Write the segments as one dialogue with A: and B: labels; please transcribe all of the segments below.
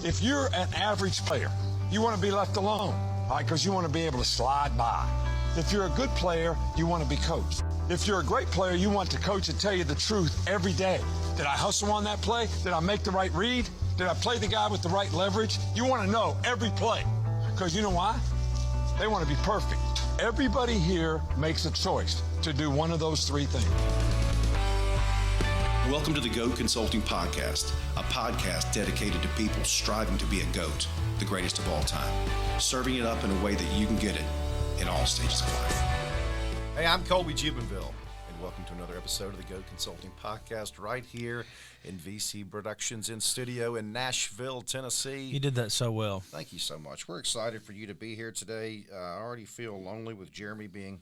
A: If you're an average player, you want to be left alone, right? Because you want to be able to slide by. If you're a good player, you want to be coached. If you're a great player, you want the coach to tell you the truth every day. Did I hustle on that play? Did I make the right read? Did I play the guy with the right leverage? You want to know every play. Because you know why? They want to be perfect. Everybody here makes a choice to do one of those three things.
B: Welcome to the GOAT Consulting Podcast, a podcast dedicated to people striving to be a GOAT, the greatest of all time, serving it up in a way that you can get it in all stages of life.
C: Hey, I'm Colby Jubenville, and welcome to another episode of the GOAT Consulting Podcast right here in VC Productions in studio in Nashville, Tennessee.
D: You did that so well.
C: Thank you so much. We're excited for you to be here today. I already feel lonely with Jeremy being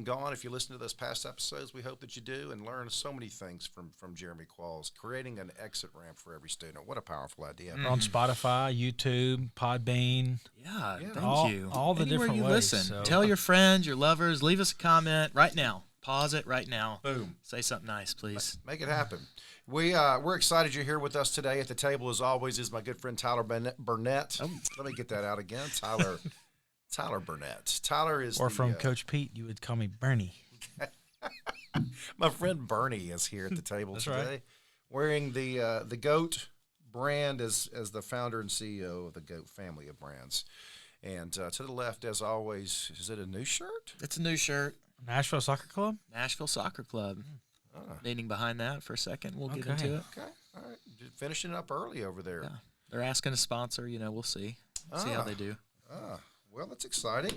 C: gone. If you listen to those past episodes, we hope that you do and learn so many things from Jeremy Qualls, creating an exit ramp for every student. What a powerful idea.
D: We're on Spotify, YouTube, Podbean.
E: Yeah, thank you.
D: All the
E: Anywhere
D: different
E: you
D: ways.
E: listen.
D: So.
E: Tell your friends, your lovers, leave us a comment right now. Pause it right now.
C: Boom.
E: Say something nice, please.
C: Make it happen. We're excited you're here with us today. At the table, as always, is my good friend Tyler Burnett.
E: Oh.
C: Let me get that out again. Tyler Burnett. Tyler is
D: from Coach Pete, you would call me Bernie.
C: My friend Bernie is here at the table
D: That's
C: today,
D: right.
C: wearing the GOAT brand as the founder and CEO of the GOAT family of brands. And to the left, as always, is it a new shirt?
E: It's a new shirt.
D: Nashville Soccer Club?
E: Nashville Soccer Club. Meaning behind that for a second. We'll get into it.
C: Okay, all right. Just finishing up early over there.
E: Yeah. They're asking to sponsor. We'll see. See how they do.
C: Well, that's exciting.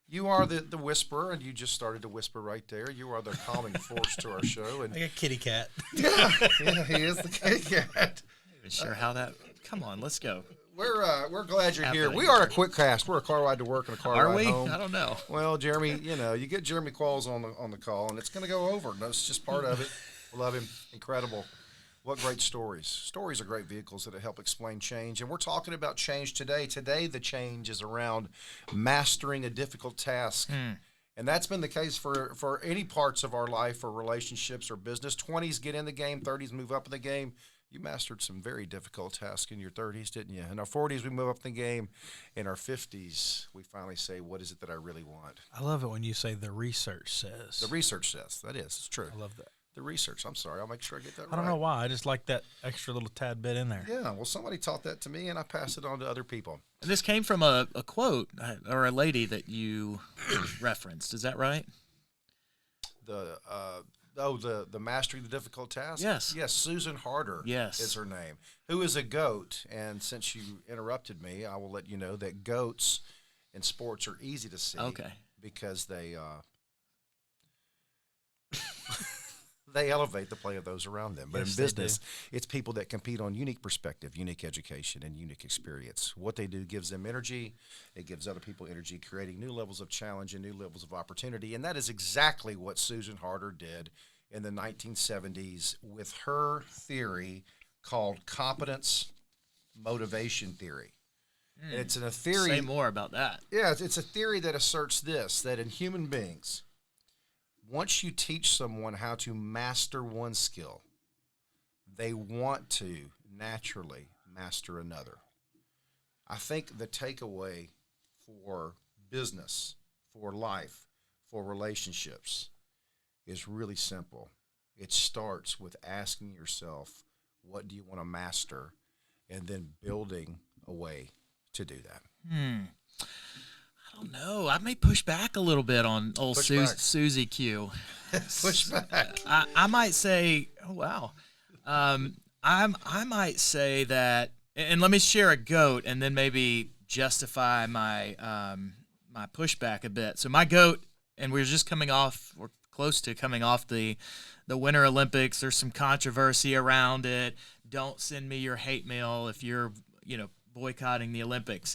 C: You are the whisperer, and you just started to whisper right there. You are the calming force to our show. And
D: Like a kitty cat.
C: yeah, he is the kitty cat.
E: Not even sure how that. Come on, let's go.
C: We're glad you're here.
E: Happening.
C: We are a quick cast. We're a car ride to work and a car
E: Are
C: ride
E: we?
C: home.
E: I don't know.
C: Well, Jeremy, you get Jeremy Qualls on the call, and it's going to go over. That's just part of it. We love him. Incredible. What great stories. Stories are great vehicles that help explain change. And we're talking about change today. Today, the change is around mastering a difficult task. And that's been the case for any parts of our life or relationships or business. 20s get in the game, 30s move up in the game. You mastered some very difficult tasks in your 30s, didn't you? In our 40s, we move up in the game. In our 50s, we finally say, what is it that I really want?
D: I love it when you say the research says.
C: The research says. That is. It's true.
D: I love that.
C: The research. I'm sorry. I'll make sure I get that right.
D: I don't know why. I just like that extra little tad bit in there.
C: Yeah. Well, somebody taught that to me, and I pass it on to other people.
E: And this came from a quote or a lady that you referenced. Is that right?
C: The Mastering the Difficult Task?
E: Yes.
C: Yes, Susan Harter is her name, who is a GOAT. And since you interrupted me, I will let you know that GOATs in sports are easy to see.
E: Okay.
C: Because they they elevate the play of those around them. But
D: Yes,
C: in business, it's people that compete on unique perspective, unique education, and unique experience. What they do gives them energy. It gives other people energy, creating new levels of challenge and new levels of opportunity. And that is exactly what Susan Harter did in the 1970s with her theory called Competence Motivation Theory. And it's a theory.
E: Say more about that.
C: Yeah, it's a theory that asserts this, that in human beings, once you teach someone how to master one skill, they want to naturally master another. I think the takeaway for business, for life, for relationships is really simple. It starts with asking yourself, what do you want to master, and then building a way to do that.
E: I don't know. I may push back a little bit on old Susie Q.
C: Push back.
E: I might say, oh wow. I might say that, and let me share a GOAT, and then maybe justify my my pushback a bit. So my GOAT, and we're close to coming off the Winter Olympics. There's some controversy around it. Don't send me your hate mail if you're boycotting the Olympics.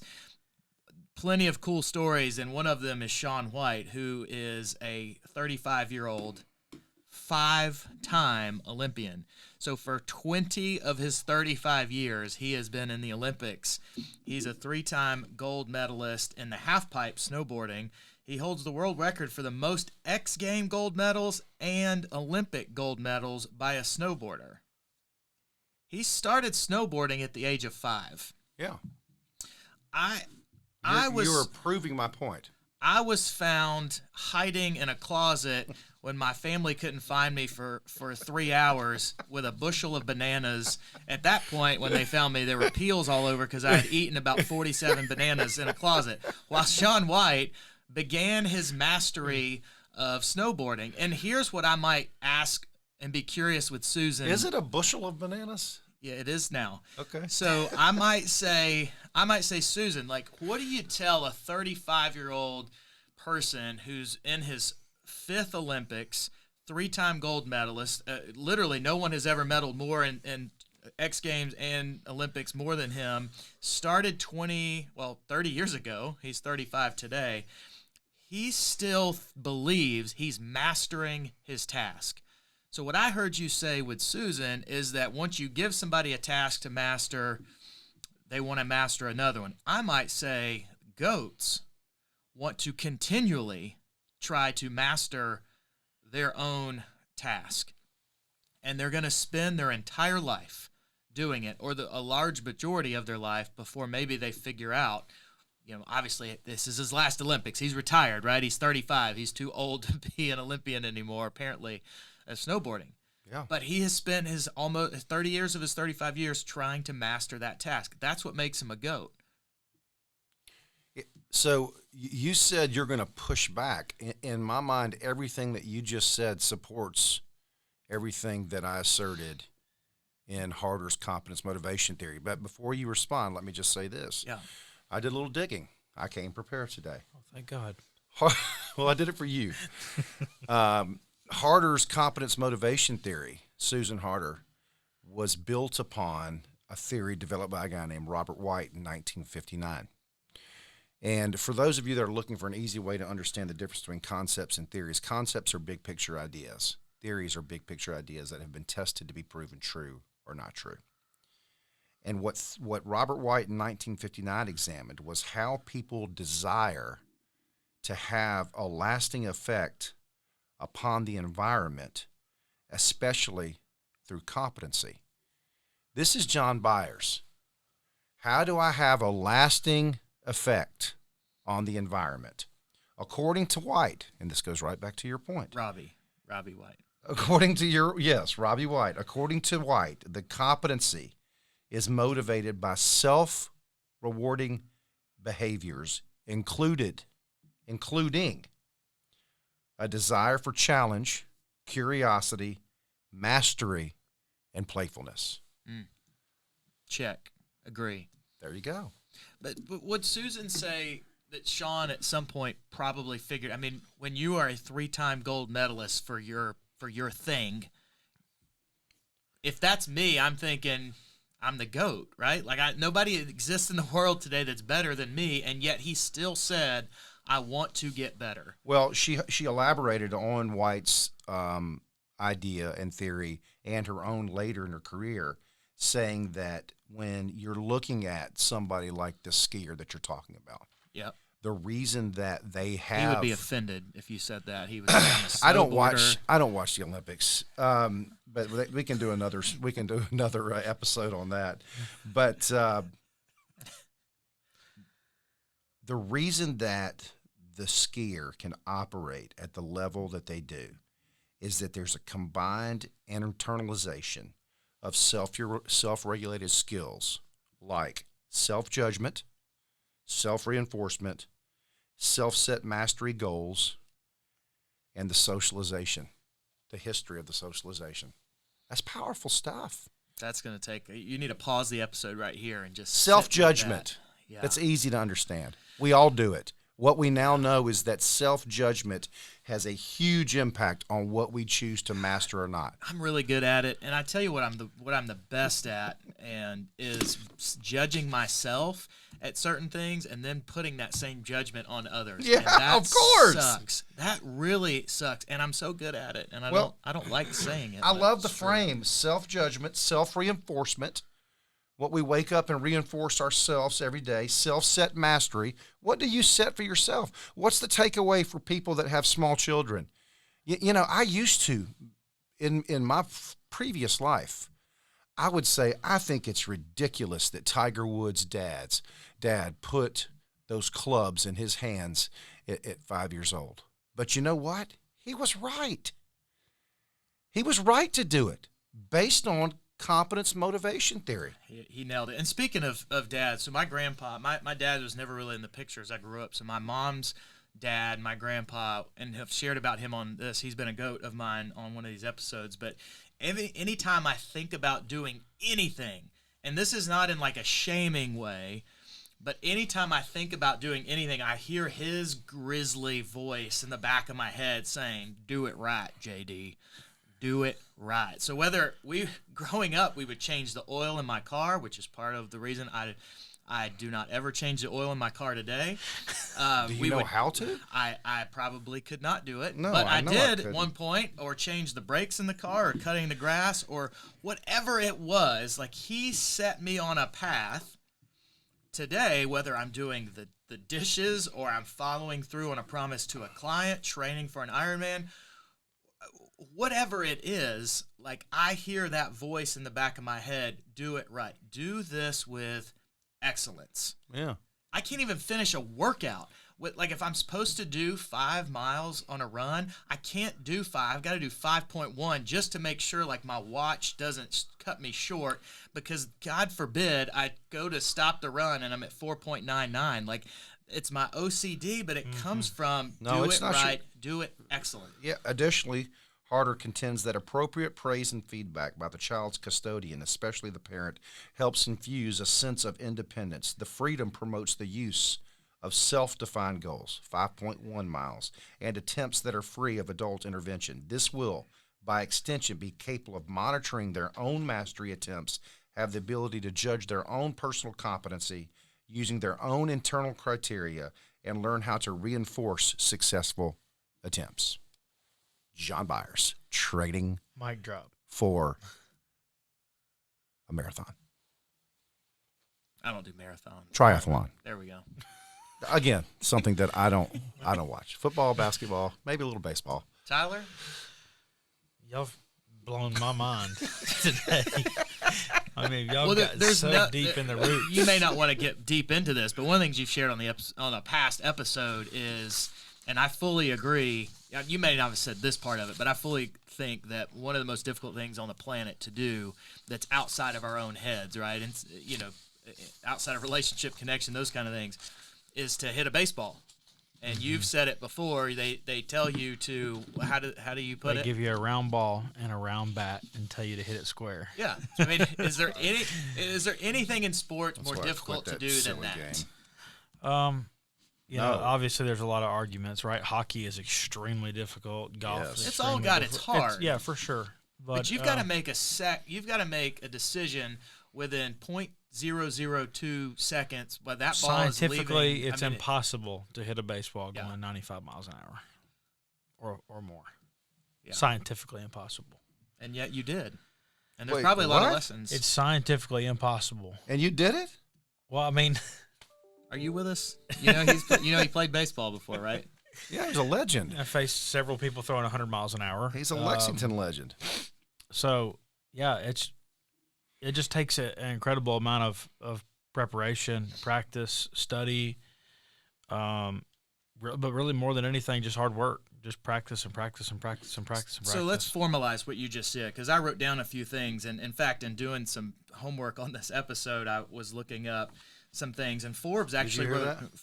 E: Plenty of cool stories, and one of them is Shaun White, who is a 35-year-old, 5-time Olympian. So for 20 of his 35 years, he has been in the Olympics. He's a 3-time gold medalist in the halfpipe snowboarding. He holds the world record for the most X Game gold medals and Olympic gold medals by a snowboarder. He started snowboarding at the age of 5.
C: Yeah.
E: I
C: You were proving my point.
E: I was found hiding in a closet when my family couldn't find me for 3 hours with a bushel of bananas. At that point, when they found me, there were peels all over because I had eaten about 47 bananas in a closet. While Shaun White began his mastery of snowboarding. And here's what I might ask and be curious with Susan.
C: Is it a bushel of bananas?
E: Yeah, it is now.
C: Okay.
E: So I might say, Susan, like, what do you tell a 35-year-old person who's in his 5th Olympics, 3-time gold medalist? Literally, no one has ever medaled more in X Games and Olympics more than him. Started 30 years ago. He's 35 today. He still believes he's mastering his task. So what I heard you say with Susan is that once you give somebody a task to master, they want to master another one. I might say goats want to continually try to master their own task. And they're going to spend their entire life doing it, or a large majority of their life, before maybe they figure out, obviously this is his last Olympics. He's retired, right? He's 35. He's too old to be an Olympian anymore, apparently, of snowboarding.
C: Yeah.
E: But he has spent his almost 30 years of his 35 years trying to master that task. That's what makes him a GOAT.
C: So you said you're going to push back. In my mind, everything that you just said supports everything that I asserted in Harter's Competence Motivation Theory. But before you respond, let me just say this.
E: Yeah.
C: I did a little digging. I came prepared today.
D: Oh, thank God.
C: Well, I did it for you. Harter's Competence Motivation Theory, Susan Harter, was built upon a theory developed by a guy named Robert White in 1959. And for those of you that are looking for an easy way to understand the difference between concepts and theories, concepts are big picture ideas. Theories are big picture ideas that have been tested to be proven true or not true. And what Robert White in 1959 examined was how people desire to have a lasting effect upon the environment, especially through competency. This is John Byers. How do I have a lasting effect on the environment? According to White, and this goes right back to your point.
E: Robbie White.
C: Robbie White. According to White, the competency is motivated by self-rewarding behaviors, including a desire for challenge, curiosity, mastery, and playfulness.
E: Check. Agree.
C: There you go.
E: But would Susan say that Shaun at some point probably figured, I mean, when you are a 3-time gold medalist for your thing, if that's me, I'm thinking I'm the GOAT, right? Like nobody exists in the world today that's better than me, and yet he still said, I want to get better.
C: Well, she elaborated on White's idea and theory and her own later in her career, saying that when you're looking at somebody like the skier that you're talking about,
E: Yep.
C: the reason that they have,
E: He would be offended if you said that. He was a snowboarder.
C: I don't watch the Olympics, but we can do another episode on that. But the reason that the skier can operate at the level that they do is that there's a combined internalization of self-regulated skills like self-judgment, self-reinforcement, self-set mastery goals, and the socialization, the history of the socialization. That's powerful stuff.
E: That's going to take, you need to pause the episode right here and just
C: Self-judgment.
E: sit with that. Yeah.
C: That's easy to understand. We all do it. What we now know is that self-judgment has a huge impact on what we choose to master or not.
E: I'm really good at it, and I tell you what I'm the best at, and is judging myself at certain things, and then putting that same judgment on others.
C: Yeah,
E: and that
C: of course.
E: Sucks. That really sucks, and I'm so good at it, and I don't like saying it.
C: I
E: but
C: love the
E: it's true.
C: frame: self-judgment, self-reinforcement. What we wake up and reinforce ourselves every day, self-set mastery. What do you set for yourself? What's the takeaway for people that have small children? I used to, in my previous life, I would say I think it's ridiculous that Tiger Woods' dad put those clubs in his hands at 5 years old. But you know what? He was right. He was right to do it based on competence motivation theory.
E: He nailed it. And speaking of dad, so my grandpa, my dad was never really in the picture as I grew up. So my mom's dad, my grandpa, and have shared about him on this. He's been a goat of mine on one of these episodes. But anytime I think about doing anything, and this is not in like a shaming way, but anytime I think about doing anything, I hear his grisly voice in the back of my head saying, "Do it right, JD. Do it right." So whether growing up, we would change the oil in my car, which is part of the reason I do not ever change the oil in my car today.
C: Do you know how to?
E: I probably could not do it,
C: No,
E: but
C: I
E: I
C: know I
E: did at
C: couldn't.
E: one point, or change the brakes in the car, or cutting the grass, or whatever it was. Like, he set me on a path today, whether I'm doing the dishes or I'm following through on a promise to a client, training for an Ironman, whatever it is, like, I hear that voice in the back of my head, do it right. Do this with excellence.
C: Yeah.
E: I can't even finish a workout. Like, if I'm supposed to do 5 miles on a run, I can't do 5. I've got to do 5.1 just to make sure, like, my watch doesn't cut me short, because God forbid I go to stop the run and I'm at 4.99. Like, it's my OCD, but it comes from do
C: it's
E: it
C: not
E: right, do it excellent.
C: Yeah. Additionally, Harter contends that appropriate praise and feedback by the child's custodian, especially the parent, helps infuse a sense of independence. The freedom promotes the use of self-defined goals, 5.1 miles, and attempts that are free of adult intervention. This will, by extension, be capable of monitoring their own mastery attempts, have the ability to judge their own personal competency using their own internal criteria, and learn how to reinforce successful attempts. John Byers, training
D: Mic drop.
C: for a marathon.
E: I don't do marathon.
C: Triathlon.
E: There we go.
C: Again, something that I don't watch. Football, basketball, maybe a little baseball.
E: Tyler?
D: Y'all have blown my mind today. I mean, y'all
E: Well,
D: got
E: there's
D: so
E: no-
D: deep in the roots.
E: You may not want to get deep into this, but one of the things you've shared on a past episode is, and I fully agree, you may not have said this part of it, but I fully think that one of the most difficult things on the planet to do that's outside of our own heads, right? And, outside of relationship connection, those kind of things, is to hit a baseball. And you've said it before. They tell you to, how do you put
D: They
E: it?
D: give you a round ball and a round bat and tell you to hit it square.
E: Yeah. I mean, is there anything in sports more
C: why I
E: difficult
C: quit
E: to
C: that
E: do than
C: silly
E: that?
C: game.
D: You know, obviously there's a lot of arguments, right? Hockey is extremely difficult. Golf
C: Yes.
D: is
E: It's all
D: extremely
E: got its
D: difficult.
E: hard.
D: Yeah, for sure.
E: But you've got to make you've got to make a decision within .002 seconds. But that ball is
D: scientifically,
E: leaving.
D: it's impossible to hit a baseball going 95 miles an hour or more.
E: Yeah.
D: Scientifically impossible.
E: And yet you did. And there's
C: Wait,
E: probably a lot of
C: what?
E: lessons.
D: It's scientifically impossible.
C: And you did it?
D: Well, I mean,
E: Are you with us? You know he played baseball before, right?
C: Yeah, he's a legend.
D: I faced several people throwing 100 miles an hour.
C: He's a Lexington legend.
D: So, yeah, it just takes an incredible amount of preparation, practice, study, but really more than anything, just hard work. Just practice and practice and practice and practice and practice.
E: So let's formalize what you just said, because I wrote down a few things. And, in fact, in doing some homework on this episode, I was looking up some things. And Forbes actually
C: hear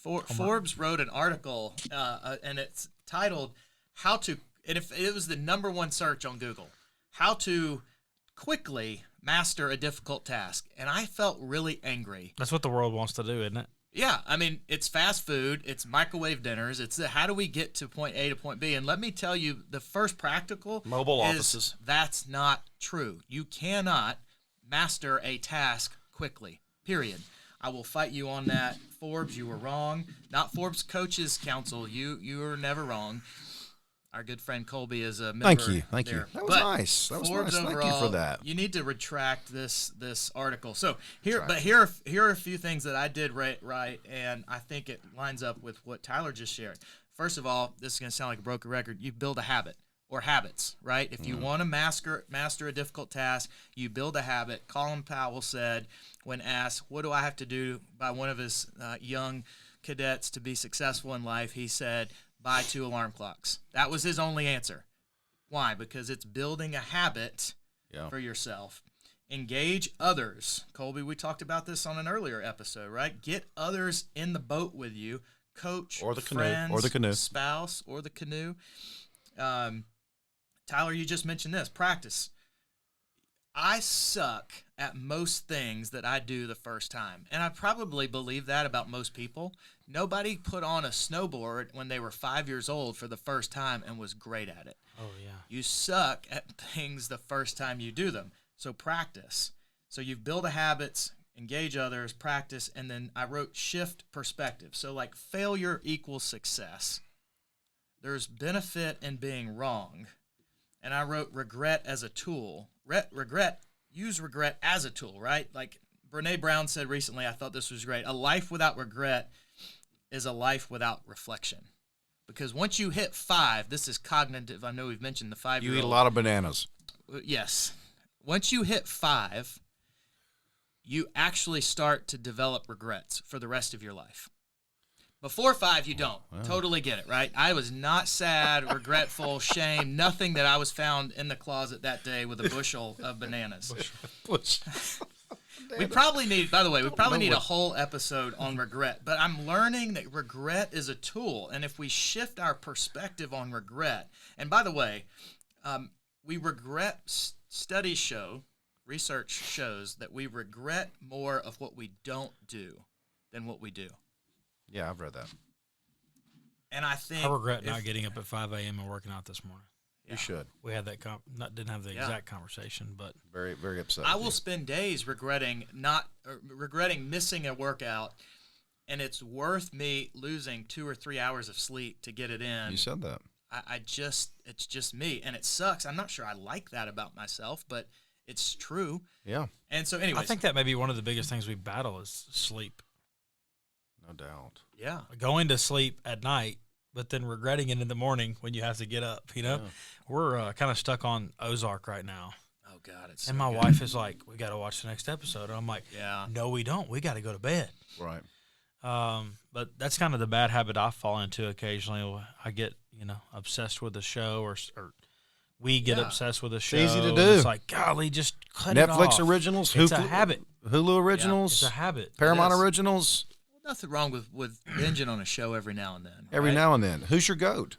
E: wrote Forbes wrote an article, and it's titled "How to." And if it was the #1 search on Google, how to quickly master a difficult task. And I felt really angry.
D: That's what the world wants to do, isn't it?
E: Yeah, I mean, it's fast food, it's microwave dinners, it's how do we get to point A to point B? And let me tell you, the first practical
C: Mobile
E: is
C: offices.
E: That's not true. You cannot master a task quickly, period. I will fight you on that. Forbes, you were wrong. Not Forbes Coaches Council. You were never wrong. Our good friend Colby is a member.
C: Thank you.
E: there.
C: That was
E: But
C: nice. That was
E: Forbes
C: nice. Thank you
E: overall,
C: for that.
E: You need to retract this article. So here are a few things that I did right, and I think it lines up with what Tyler just shared. First of all, this is going to sound like a broken record. You build a habit. or habits, right? If you want to master a difficult task, you build a habit. Colin Powell said, when asked, what do I have to do by one of his young cadets to be successful in life, he said, buy 2 alarm clocks. That was his only answer. Why? Because it's building a habit for yourself. Engage others. Colby, we talked about this on an earlier episode, right? Get others in the boat with you. Coach,
C: Or the canoe,
E: friends,
C: or the canoe.
E: spouse, or the canoe. Tyler, you just mentioned this. Practice. I suck at most things that I do the first time. And I probably believe that about most people. Nobody put on a snowboard when they were 5 years old for the first time and was great at it.
D: Oh, yeah.
E: You suck at things the first time you do them. So practice. So you've built a habits, engage others, practice, and then I wrote shift perspective. So like failure equals success. There's benefit in being wrong. And I wrote regret as a tool. Use regret as a tool, right? Like Brene Brown said recently, I thought this was great. A life without regret is a life without reflection. Because once you hit 5, this is cognitive. I know we've mentioned the 5-year-old.
C: You eat a lot of bananas.
E: Yes. Once you hit 5, you actually start to develop regrets for the rest of your life. Before 5, you don't. Totally get it, right? I was not sad, regretful, shame, nothing that I was found in the closet that day with a bushel of bananas. We probably need, by the way, a whole episode on regret. But I'm learning that regret is a tool. And if we shift our perspective on regret, and by the way, studies show, research shows that we regret more of what we don't do than what we do.
C: Yeah, I've read that.
E: And I think
D: I regret not getting up at 5 a.m. and working out this morning.
C: You should.
D: We had that didn't have the exact conversation, but
C: Very, very upset.
E: I will spend days regretting missing a workout, and it's worth me losing 2 or 3 hours of sleep to get it in.
C: You said that.
E: It's just me, and it sucks. I'm not sure I like that about myself, but it's true.
C: Yeah.
E: And so, anyways,
D: I think that may be one of the biggest things we battle is sleep.
C: No doubt.
E: yeah,
D: Going to sleep at night, but then regretting it in the morning when you have to get up. You know, we're kind of stuck on Ozark right now.
E: oh God, it's
D: And
E: so
D: my
E: good.
D: wife is like, we got to watch the next episode. And I'm like,
E: Yeah.
D: no, we don't. We got to go to bed.
C: Right.
D: But that's kind of the bad habit I fall into occasionally. I get, obsessed with the show or we get obsessed with the show.
C: easy to
D: and
C: do.
D: It's like, golly, just cut it off.
C: Netflix originals.
D: It's a habit.
C: Hulu originals.
D: It's a habit.
C: Paramount
E: It is.
C: originals.
E: Nothing wrong with binging on a show every now and then.
C: Every
E: right?
C: now and then. Who's your goat?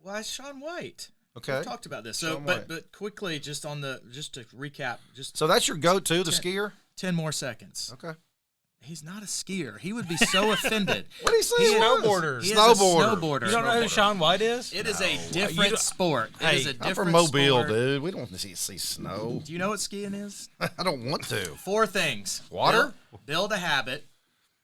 E: Well, it's Shaun White.
C: Okay.
E: We've talked about this. So,
C: Shaun White.
E: but quickly, just to recap,
C: So that's your goat too, the skier?
E: 10 more seconds.
C: Okay.
E: He's not a skier. He would be so offended.
C: What do you say?
E: He is-
D: Snowboarder.
E: He is
C: Snowboarder.
E: a snowboarder.
D: You don't know who Shaun White is?
E: It is a different sport. It is a
D: Hey,
E: different
C: I'm from Mobile,
E: sport.
C: dude. We don't see snow.
E: Do you know what skiing is?
C: I don't want to.
E: 4 things.
C: Water?
E: Build a habit.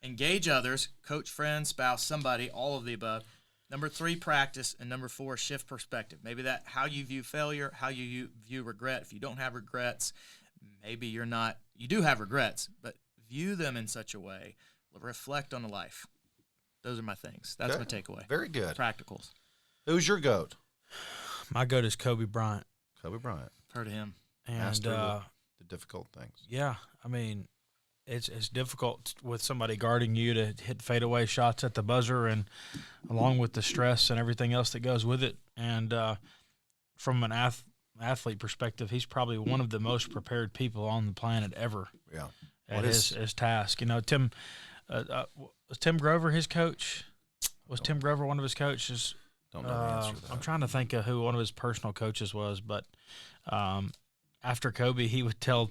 E: Engage others. Coach, friend, spouse, somebody. All of the above. Number 3, practice. And number 4, shift perspective. Maybe that how you view failure, how you view regret. If you don't have regrets, maybe you do have regrets, but view them in such a way. Reflect on the life. Those are my things. That's
C: Okay.
E: my takeaway.
C: Very good.
E: Practicals.
C: Who's your goat?
D: My goat is Kobe Bryant.
C: Kobe Bryant.
E: Heard of him.
D: And
C: Master of the difficult things.
D: yeah, I mean, it's difficult with somebody guarding you to hit fadeaway shots at the buzzer, and along with the stress and everything else that goes with it. And from an athlete perspective, he's probably one of the most prepared people on the planet ever
C: Yeah.
D: at his task. Was Tim Grover his coach? Was Tim Grover one of his coaches?
C: Don't know the answer to that.
D: I'm trying to think of who one of his personal coaches was, but after Kobe, he would tell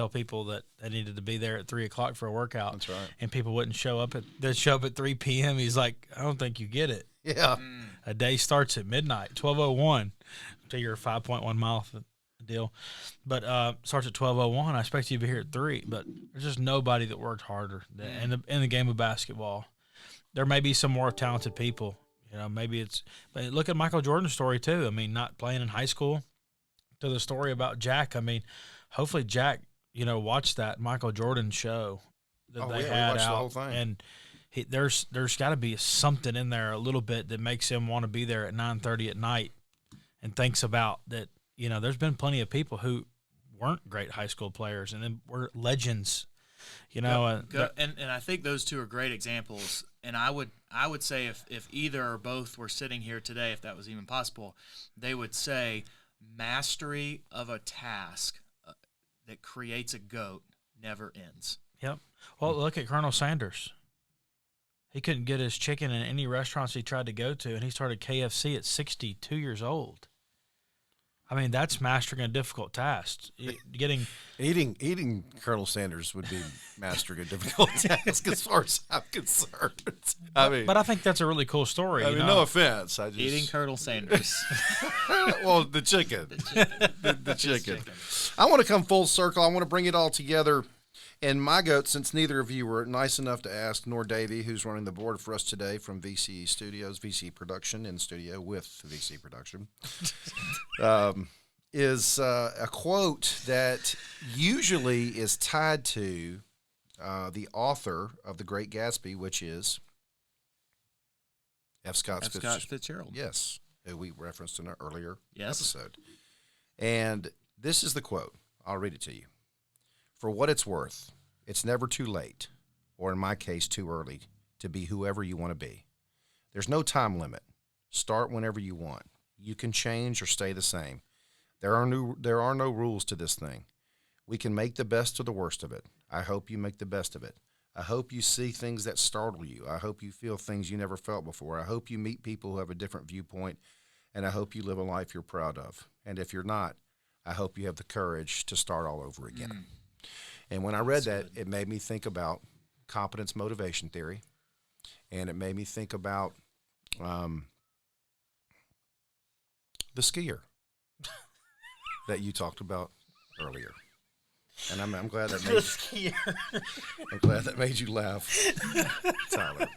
D: people that they needed to be there at 3:00 for a workout.
C: That's right.
D: And people wouldn't show up. They'd show up at 3 p.m. He's like, I don't think you get it.
C: Yeah.
D: A day starts at midnight, 12:01. So you're a 5.1 mile deal, but starts at 12:01. I expect you to be here at 3. But there's just nobody that worked harder in the game of basketball. There may be some more talented people. Maybe it's. But look at Michael Jordan's story too. I mean, not playing in high school. To the story about Jack. I mean, hopefully Jack, watched that Michael Jordan show that they
C: we
D: had
C: watched the
D: out,
C: whole thing.
D: and there's got to be something in there a little bit that makes him want to be there at 9:30 at night and thinks about that, there's been plenty of people who weren't great high school players and then were legends, and
E: I think those two are great examples. And I would say if either or both were sitting here today, if that was even possible, they would say mastery of a task that creates a GOAT never ends.
D: Yep. Well, look at Colonel Sanders. He couldn't get his chicken in any restaurants he tried to go to, and he started KFC at 62 years old. I mean, that's mastering a difficult task.
C: Eating Colonel Sanders would be mastering a difficult task as far as I'm concerned.
D: But I think that's a really cool story.
C: No offense.
E: Eating Colonel Sanders.
C: Well, the chicken. The chicken. I want to come full circle. I want to bring it all together. And my GOAT, since neither of you were nice enough to ask, nor Davey, who's running the board for us today from VC Studios, VC Production in studio with VC Production, is a quote that usually is tied to the author of The Great Gatsby, which is F. Scott
E: Fitzgerald.
C: Yes, who we referenced in an earlier
E: Yes.
C: episode. And this is the quote. I'll read it to you. For what it's worth, it's never too late, or in my case, too early, to be whoever you want to be. There's no time limit. Start whenever you want. You can change or stay the same. There are no rules to this thing. We can make the best or the worst of it. I hope you make the best of it. I hope you see things that startle you. I hope you feel things you never felt before. I hope you meet people who have a different viewpoint, and I hope you live a life you're proud of. And if you're not, I hope you have the courage to start all over again. And when I read that, it made me think about competence motivation theory, and it made me think about the skier that you talked about earlier. And I'm glad that made I'm glad that made you laugh, Tyler.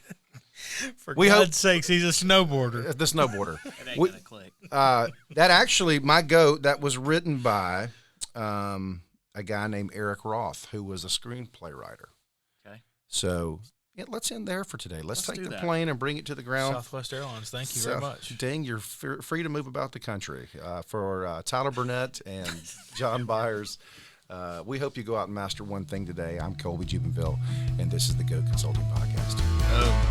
D: For God's sakes, he's a snowboarder.
C: The snowboarder.
E: It ain't gonna click.
C: That actually, my GOAT, that was written by a guy named Eric Roth, who was a screenplay writer.
E: Okay.
C: So let's end there for today. Let's take the
E: that.
C: plane and bring it to the ground.
D: Southwest Airlines, thank you very much.
C: Dang, you're free to move about the country. For Tyler Burnett and John Byers, we hope you go out and master one thing today. I'm Colby Jubenville, and this is the GOAT Consulting Podcast.
E: Oh.